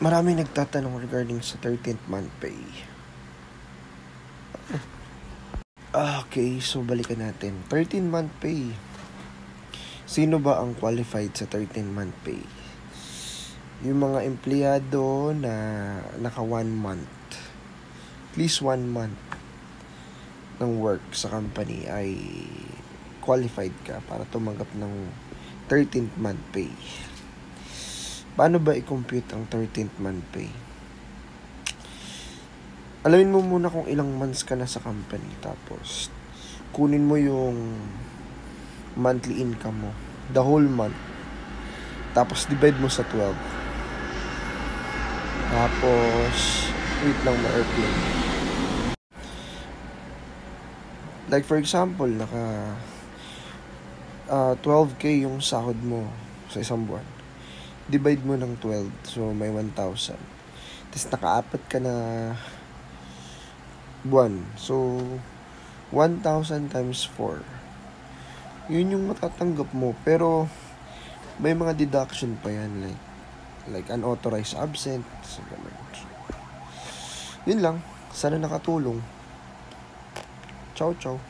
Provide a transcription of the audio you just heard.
Maraming nagtatanong regarding sa 13th month pay. Okay, so balikan natin. 13th month pay. Sino ba ang qualified sa 13th month pay? Yung mga empleyado na naka 1 month, at least 1 month ng work sa company ay qualified ka para tumanggap ng 13th month pay. Paano ba i-compute ang 13th month pay? Alamin mo muna kung ilang months ka na sa company, tapos kunin mo yung monthly income mo, the whole month, tapos divide mo sa 12. Tapos wait lang, ma-airplane. Like for example, naka 12k yung sahod mo sa isang buwan. Divide mo ng 12, so may 1,000. Tapos naka-apat ka na buwan, so 1,000 times 4. Yun yung matatanggap mo, pero may mga deduction pa yan, like unauthorized absent, so ganun. Yun lang, sana nakatulong. Ciao ciao.